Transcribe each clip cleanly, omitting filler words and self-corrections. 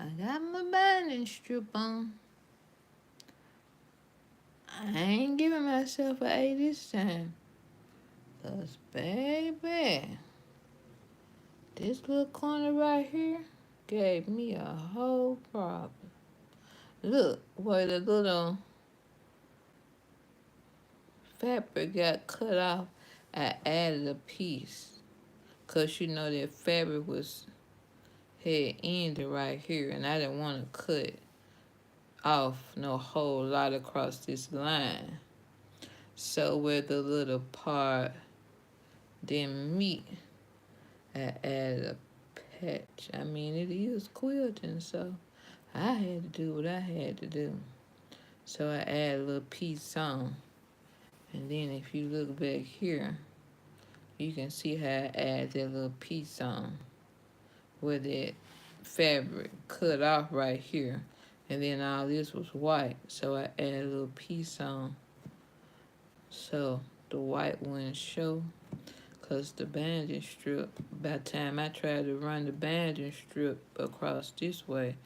I got my binding strip on. I ain't giving myself an A this time. 'Cause, baby, this little corner right here gave me a whole problem. Look where the little fabric got cut off. I added a piece. 'Cause you know that fabric had ended right here. And I didn't want to cut off no whole lot across this line. So where the little part didn't meet, I added a patch. I mean, it is quilting, so I had to do what I had to do. So I added a little piece on. And then if you look back here, you can see how I add that little piece on where that fabric cut off right here. And then all this was white. So I added a little piece on so the white wouldn't show. Because the banding strip, by the time I tried to run the banding strip across this way,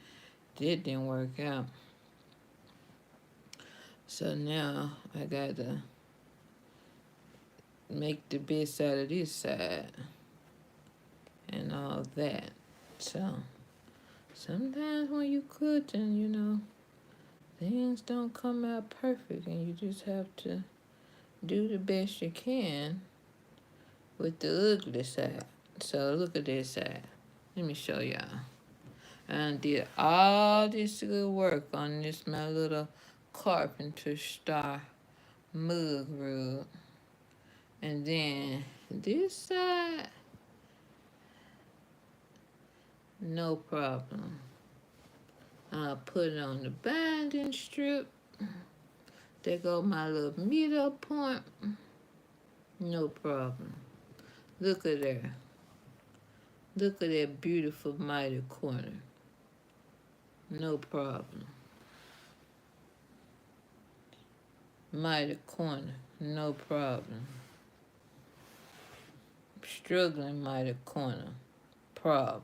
that didn't work out. So now I got to make the best out of this side and all that. So sometimes when you cooking, you know, things don't come out perfect and you just have to do the best you can with the ugly side. So look at this side. Let me show y'all. I did all this good work on this my little carpenter star mug rug. And then this side, no problem. I'll put it on the binding strip. There go my little meter point. No problem. Look at there. Look at that beautiful mitered corner. No problem. Mitered corner. No problem. Struggling mitered corner. Problem.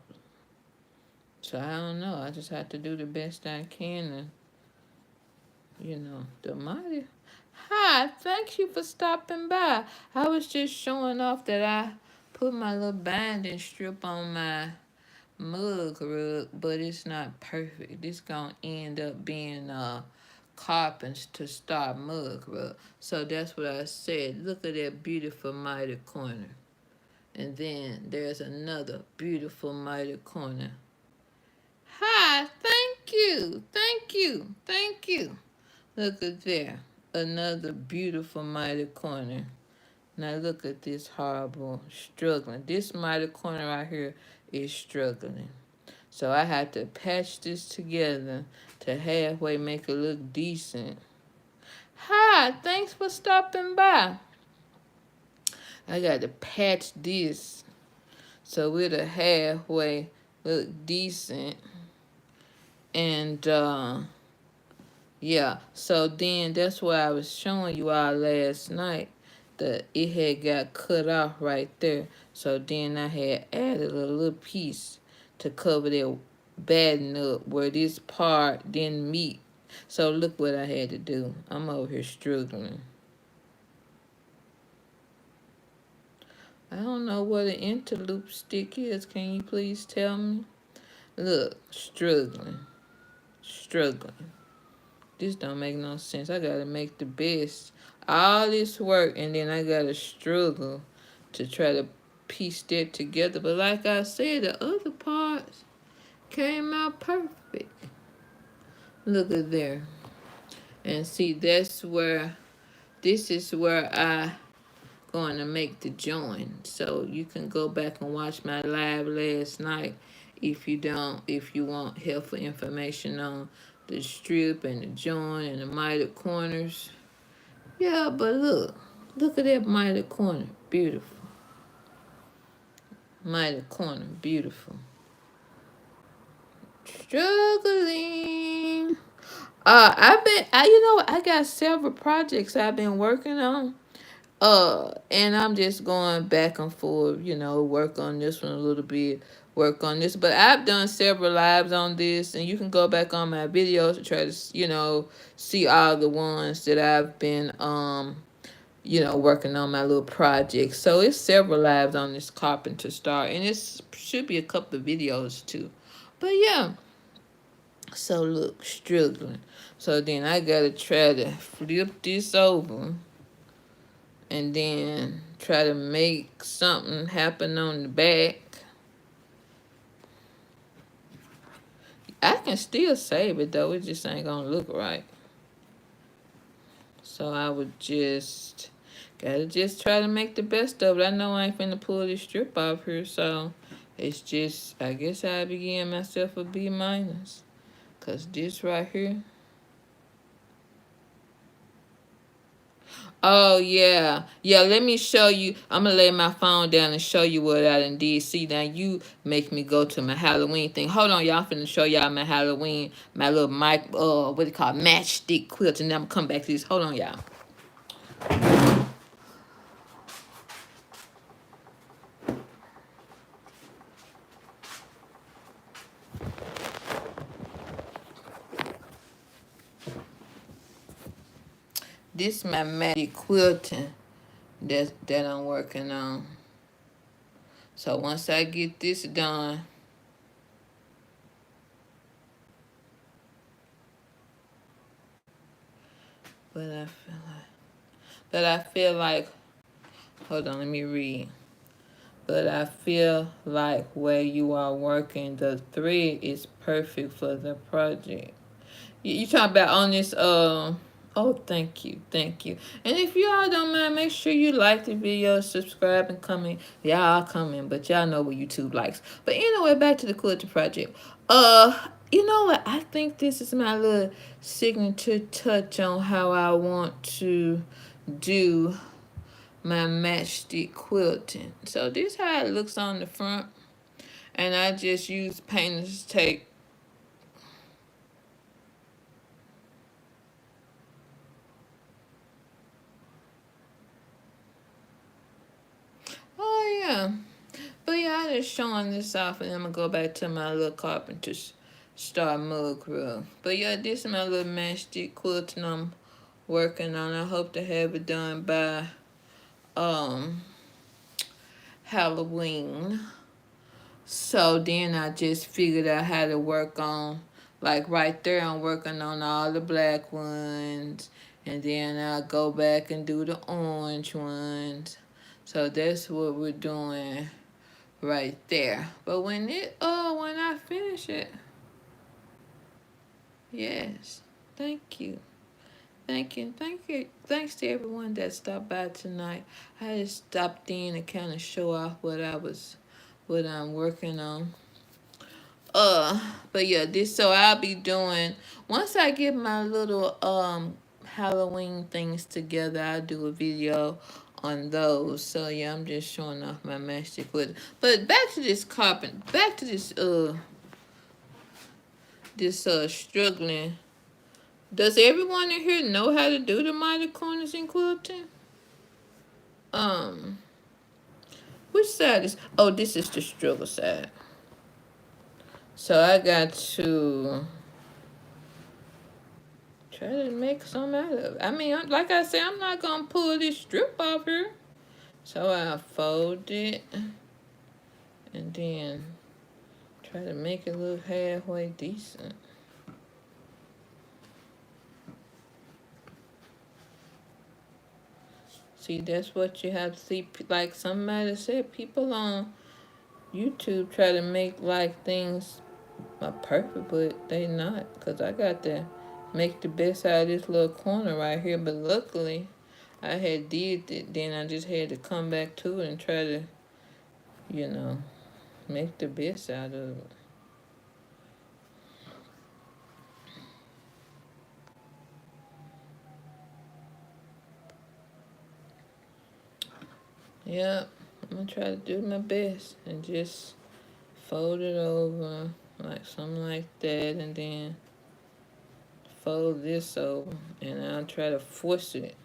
So I don't know. I just have to do the best I can and, you know, the mighty. Hi, thank you for stopping by. I was just showing off that I put my little binding strip on my mug rug, but it's not perfect. This gonna end up being a carpenter star mug rug. So that's what I said. Look at that beautiful mitered corner. And then there's another beautiful mitered corner. Hi, thank you, thank you, thank you. Look at there, another beautiful mitered corner. Now look at this horrible struggling. This mitered corner right here is struggling. So I had to patch this together to halfway make it look decent. Hi, thanks for stopping by. I got to patch this so it'll halfway look decent. And yeah, so then that's why I was showing you all last night that it had got cut off right there. So then I had added a little piece to cover that batten up where this part didn't meet. So look what I had to do. I'm over here struggling. I don't know what an interloop stick is. Can you please tell me? Look, struggling. This don't make no sense. I gotta make the best. All this work and then I gotta struggle to try to piece that together. But like I said, the other parts came out perfect. Look at there. And see, this is where I going to make the join. So you can go back and watch my live last night if you want helpful information on the strip and the join and the mitered corners. Yeah, but look at that mitered corner. Beautiful. Mitered corner. Beautiful. Struggling. I got several projects I've been working on. And I'm just going back and forth, work on this one a little bit, work on this. But I've done several lives on this, and you can go back on my videos to try to, see all the ones that I've been, working on my little project. So it's several lives on this carpenter star, and it should be a couple of videos too. But yeah, so look, struggling. So then I gotta try to flip this over and then try to make something happen on the back. I can still save it though, it just ain't gonna look right. So I would gotta just try to make the best of it. I know I ain't finna pull this strip off here, so it's just, I guess I begin myself a B minus. Cause this right here. Oh yeah. Yeah, let me show you. I'm gonna lay my phone down and show you what I done did. See, now you make me go to my Halloween thing. Hold on, y'all. I'm finna show y'all my Halloween, my little what they call matchstick quilt, and then I'm gonna come back to this. Hold on, y'all. This my magic quilting that I'm working on. So once I get this done, but I feel like, hold on, let me read. But I feel like where you are working, the thread is perfect for the project. You talking about on this, oh, thank you. And if y'all don't mind, make sure you like the video, subscribe, and comment. Y'all comment, but y'all know what YouTube likes. But anyway, back to the quilting project. You know what? I think this is my little signature touch on how I want to do my matchstick quilting. So this how it looks on the front. And I just use painter's tape. Oh yeah. But yeah, I just showing this off, and I'm gonna go back to my little carpenter star mug rug. But yeah, this is my little matchstick quilting I'm working on. I hope to have it done by Halloween. So then I just figured out how to work on, like right there, I'm working on all the black ones, and then I'll go back and do the orange ones. So that's what we're doing right there. But when I finish it, yes, thank you. Thanks to everyone that stopped by tonight. I just stopped in to kind of show off what I'm working on. But yeah, so I'll be doing, once I get my little Halloween things together, I'll do a video on those. So yeah, I'm just showing off my matchstick with it. But back to this back to this struggling. Does everyone in here know how to do the mitered corners in quilting? Which side is, oh, this is the struggle side. So I got to try to make some out of it. I mean, like I said, I'm not going to pull this strip off here. So I fold it and then try to make it look halfway decent. See, that's what you have to see. Like somebody said, people on YouTube try to make like things perfect, but they not. Because I got to make the best out of this little corner right here. But luckily, I had did it. Then I just had to come back to it and try to, make the best out of it. Yep, I'm going to try to do my best and just fold it over like something like that, and then fold this over, and I'll try to force it.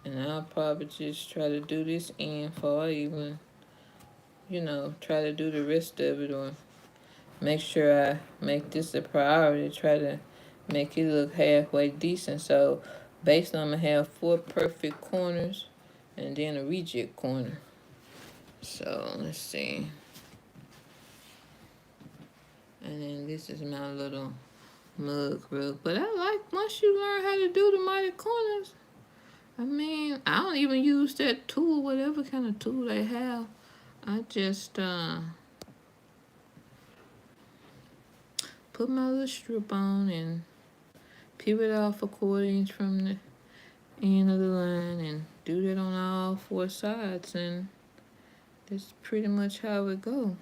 And I'll probably just try to do this end before I even, you know, try to do the rest of it, or make sure I make this a priority, try to make it look halfway decent. So based on, I have 4 perfect corners and then a reject corner. So let's see. And then this is my little mug rug. But I like, once you learn how to do the mitered corners, I mean, I don't even use that tool, whatever kind of tool they have. I just put my little strip on and pivot off a 1/4 inch from the end of the line and do that on all 4 sides, and that's pretty much how it go.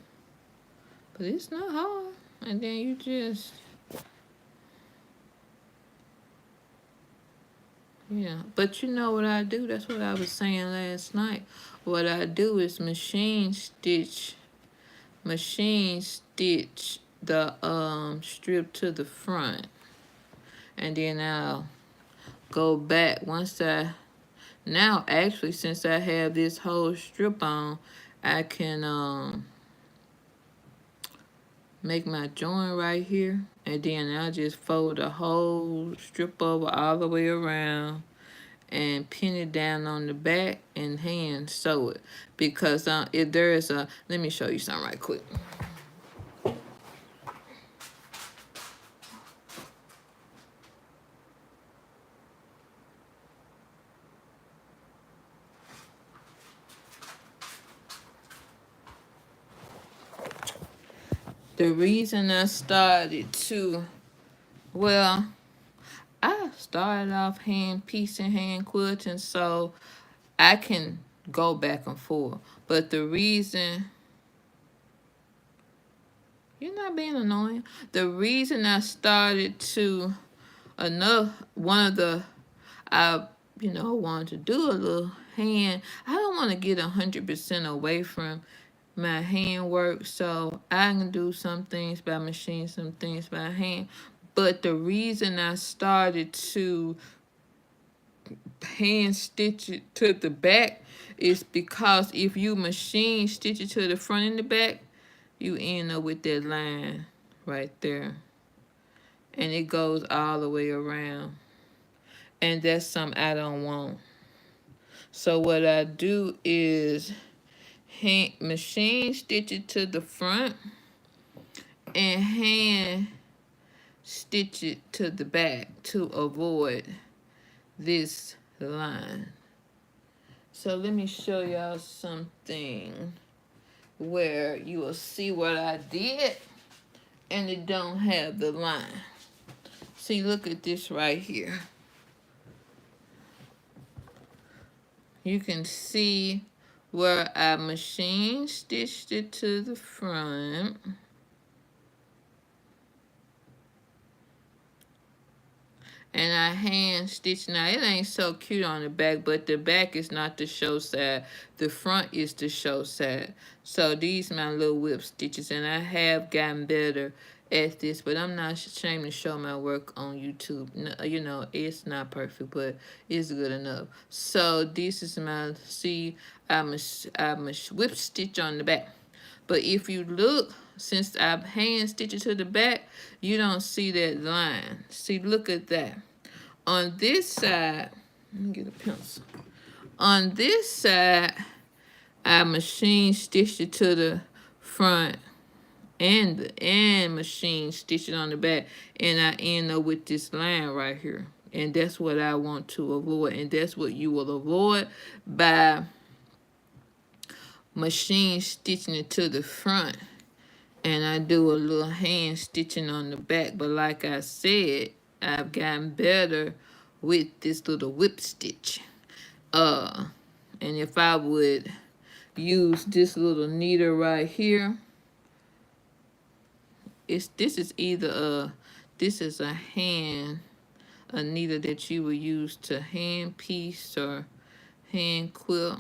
But it's not hard. And then you just, yeah. But you know what I do? That's what I was saying last night. What I do is machine stitch the strip to the front, and then I'll go back once I, now actually since I have this whole strip on, I can make my joint right here, and then I'll just fold the whole strip over all the way around and pin it down on the back and hand sew it, because if there is a, let me show you something right quick. The reason I started to, well, I started off hand piecing, hand quilting, so I can go back and forth. But the reason, you're not being annoying. The reason I started to, one of the, I, wanted to do a little hand. I don't want to get 100% away from my handwork, so I can do some things by machine, some things by hand. But the reason I started to hand stitch it to the back is because if you machine stitch it to the front and the back, you end up with that line right there, and it goes all the way around, and that's something I don't want. So what I do is machine stitch it to the front and hand stitch it to the back to avoid this line. So let me show y'all something where you will see what I did and it don't have the line. See, look at this right here. You can see where I machine stitched it to the front. And I hand stitch. Now it ain't so cute on the back, but the back is not the show side. The front is the show side. So these my little whip stitches, and I have gotten better at this, but I'm not ashamed to show my work on YouTube. No, you know, it's not perfect, but it's good enough. So this is my, see, I'm a whip stitch on the back. But if you look, since I've hand stitched it to the back, you don't see that line. See, look at that. On this side, let me get a pencil. On this side, I machine stitched it to the front and machine stitch it on the back, and I end up with this line right here. And that's what I want to avoid, and that's what you will avoid by machine stitching it to the front, and I do a little hand stitching on the back. But like I said, I've gotten better with this little whip stitch. And if I would use this little needle right here, this is either this is a needle that you would use to hand piece or hand quilt.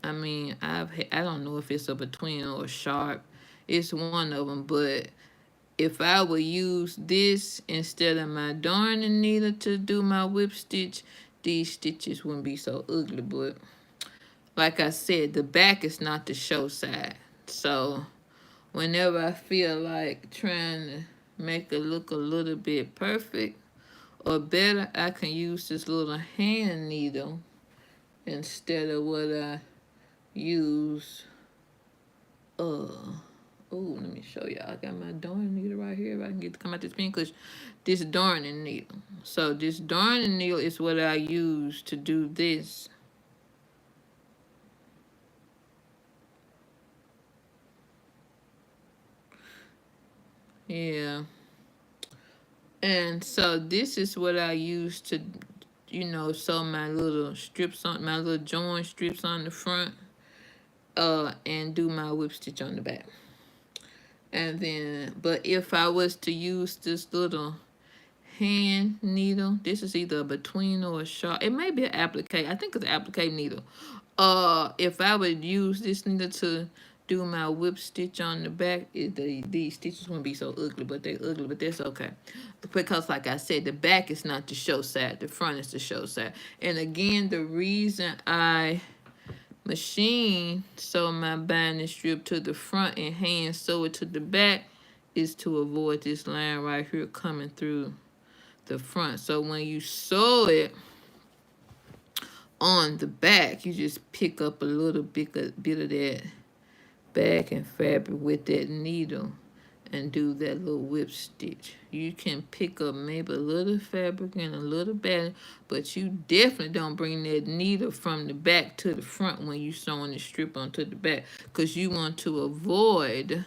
I mean, I don't know if it's a between or a sharp. It's one of them, but if I would use this instead of my darning needle to do my whip stitch, these stitches wouldn't be so ugly. But like I said, the back is not the show side. So whenever I feel like trying to make it look a little bit perfect or better, I can use this little hand needle instead of what I use. Oh, let me show y'all. I got my darning needle right here. If I can get to come out this pen, because this darning needle. So this darning needle is what I use to do this. Yeah. And so this is what I use to, sew my little strips on, my little join strips on the front, and do my whip stitch on the back. And then, but if I was to use this little hand needle, this is either a between or a sharp. It may be an applique. I think it's an applique needle. If I would use this needle to do my whip stitch on the back, these stitches wouldn't be so ugly, but they're ugly, but that's okay. Because like I said, the back is not the show side, the front is the show side. And again, the reason I machine sew my binding strip to the front and hand sew it to the back is to avoid this line right here coming through the front. So when you sew it on the back, you just pick up a little bit of that backing fabric with that needle and do that little whip stitch. You can pick up maybe a little fabric and a little band, but you definitely don't bring that needle from the back to the front when you sewing the strip onto the back, because you want to avoid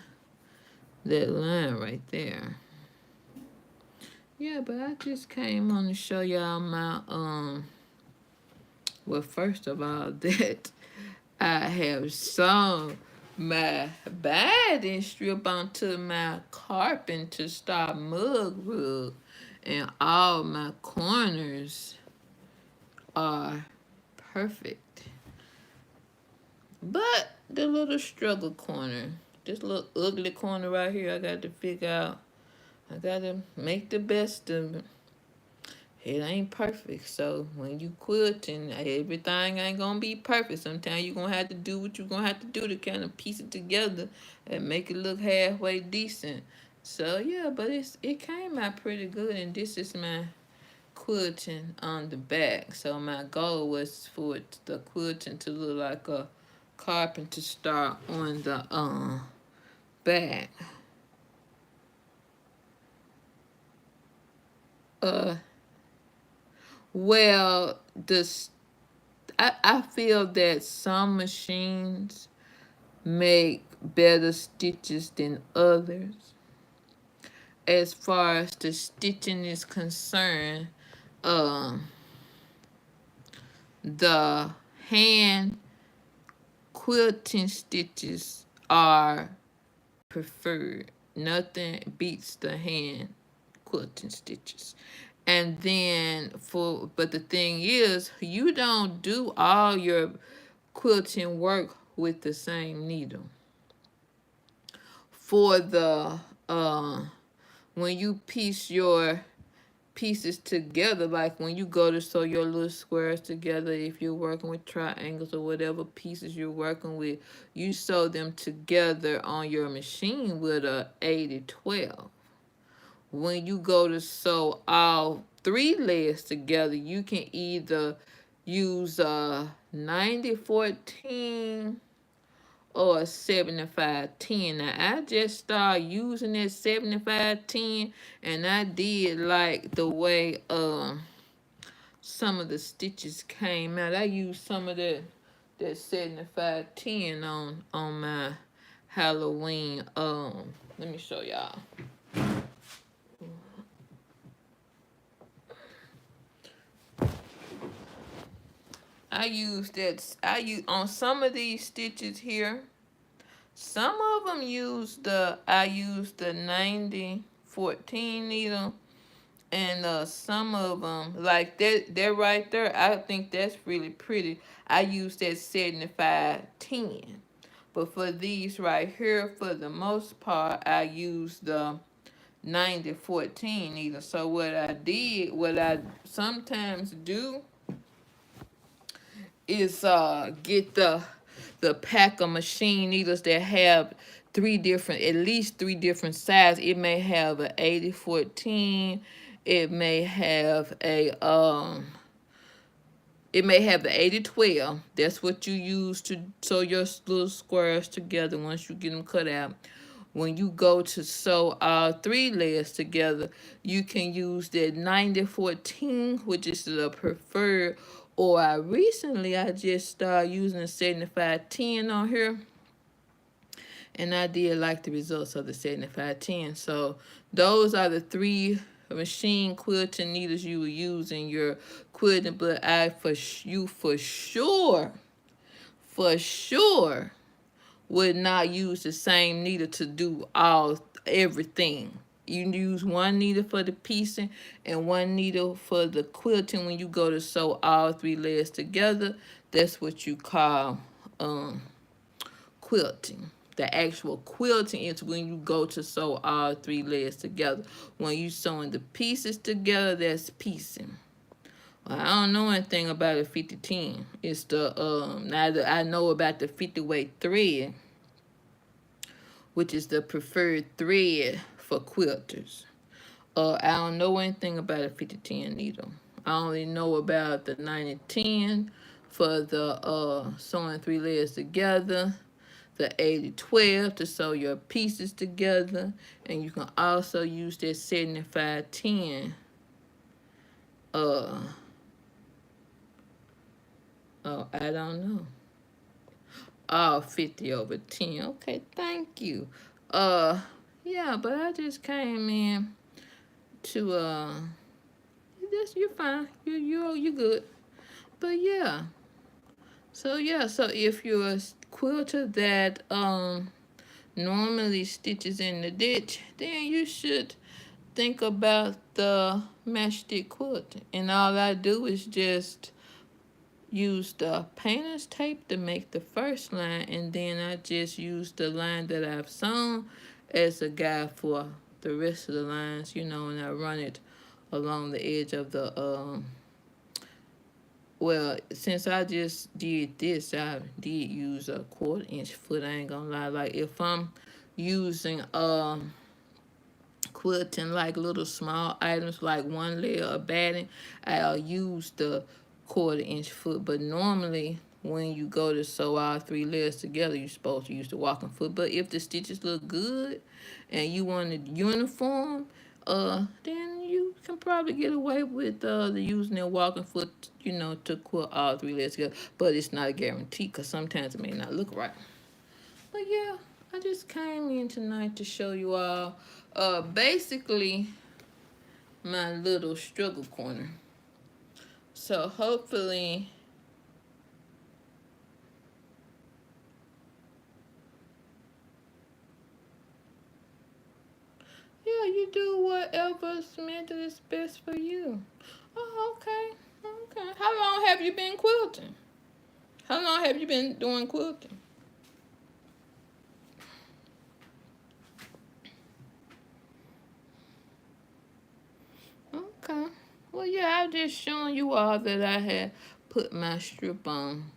that line right there. Yeah, but I just came on to show y'all my well, first of all, that I have sewn my binding strip onto my carpenter star mug rug, and all my corners are perfect. But the little struggle corner, this little ugly corner right here, I got to figure out. I got to make the best of it. It ain't perfect. So when you quilting, everything ain't gonna be perfect. Sometimes you're gonna have to do what you're gonna have to do to kind of piece it together and make it look halfway decent. So yeah, but it came out pretty good, and this is my quilting on the back. So my goal was for the quilting to look like a carpenter star on the back. Uh well, I feel that some machines make better stitches than others. As far as the stitching is concerned, the hand quilting stitches are preferred. Nothing beats the hand quilting stitches. And then but the thing is, you don't do all your quilting work with the same needle. For the when you piece your pieces together, like when you go to sew your little squares together, if you're working with triangles or whatever pieces you're working with, you sew them together on your machine with a 80-12. When you go to sew all 3 layers together, you can either use a 90-14 or a 75-10. Now, I just started using that 75-10, and I did like the way some of the stitches came out. I used some of that 75-10 on my Halloween. Let me show y'all. I use on some of these stitches here. Some of them I use the 90-14 needle, and some of them, like they're right there. I think that's really pretty. I use that 75-10. But for these right here, for the most part, I use the 90-14 needle. So what I sometimes do is get the pack of machine needles that have at least three different sizes. It may have a 80-14. It may have the 80-12. That's what you use to sew your little squares together once you get them cut out. When you go to sew all three layers together, you can use that 90-14, which is the preferred. Or I just started using the 75-10 on here, and I did like the results of the 75-10. So those are the three machine quilting needles you will use in your quilting, but for sure would not use the same needle to do everything. You use one needle for the piecing and one needle for the quilting when you go to sew all three layers together. That's what you call quilting. The actual quilting is when you go to sew all three layers together. When you sewing the pieces together, that's piecing. Well, I don't know anything about a 50-10. It's the now that I know about the 50 weight thread, which is the preferred thread for quilters. I don't know anything about a 50-10 needle. I only know about the 90-10 for the sewing three layers together, the 80-12 to sew your pieces together, and you can also use that 75-10 I don't know. Oh, 50/10. Okay, thank you. Yeah, but I just came in to you're fine. You good. But yeah. So if you're a quilter that normally stitches in the ditch, then you should think about the matchstick quilt. And all I do is just use the painter's tape to make the first line, and then I just use the line that I've sewn as a guide for the rest of the lines, and I run it along the edge of the well, since I just did this, I did use a 1/4 inch foot. I ain't gonna lie. Like if I'm using quilting like little small items like one layer of batting, I'll use the 1/4 inch foot. But normally when you go to sew all three layers together, you're supposed to use the walking foot. But if the stitches look good and you want it uniform, then you can probably get away with the using that walking foot, to quilt all three layers together. But it's not a guarantee because sometimes it may not look right. But yeah, I just came in tonight to show you all basically my little struggle corner. So hopefully yeah, you do whatever's meant that is best for you. Oh, okay. Okay. How long have you been quilting? How long have you been doing quilting? Okay. Well, yeah, I'm just showing you all that I had put my strip on.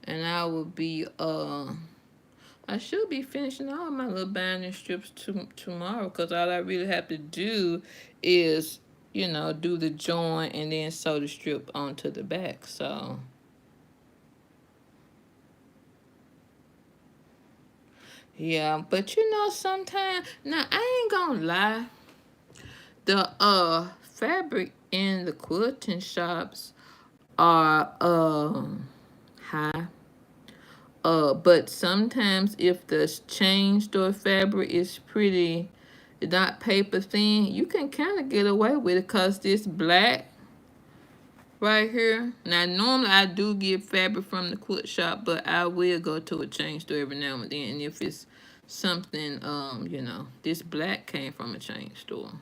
And I will be, I should be finishing all my little binding strips tomorrow, because all I really have to do is, do the join and then sew the strip onto the back. So yeah, but sometimes, now I ain't gonna lie, the fabric in the quilting shops are high. But sometimes if the chain store fabric is pretty, not paper thin, you can kind of get away with it, because this black right here. Now, normally I do get fabric from the quilt shop, but I will go to a chain store every now and then. And if it's something, this black came from a chain store.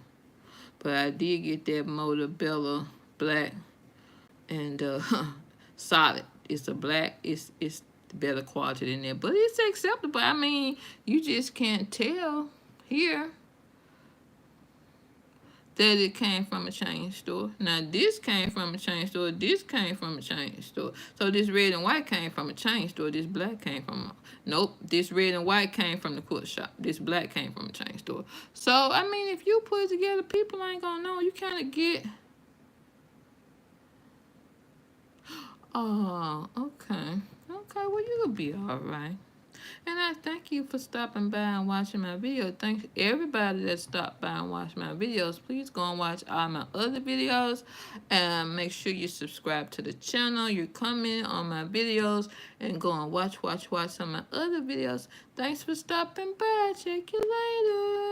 But I did get that Montebello black, and solid. It's a black. It's better quality than that, but it's acceptable. I mean, you just can't tell here that it came from a chain store. Now this came from a chain store. This came from a chain store. So this red and white came from a chain store. This black came from nope. This red and white came from the quilt shop. This black came from a chain store. So I mean, if you put it together, people ain't gonna know. You kind of get. Oh, okay. Okay, well, you'll be all right. And I thank you for stopping by and watching my video. Thanks everybody that stopped by and watched my videos. Please go and watch all my other videos. And make sure you subscribe to the channel. You comment on my videos. And go and watch some of my other videos. Thanks for stopping by. Check you later.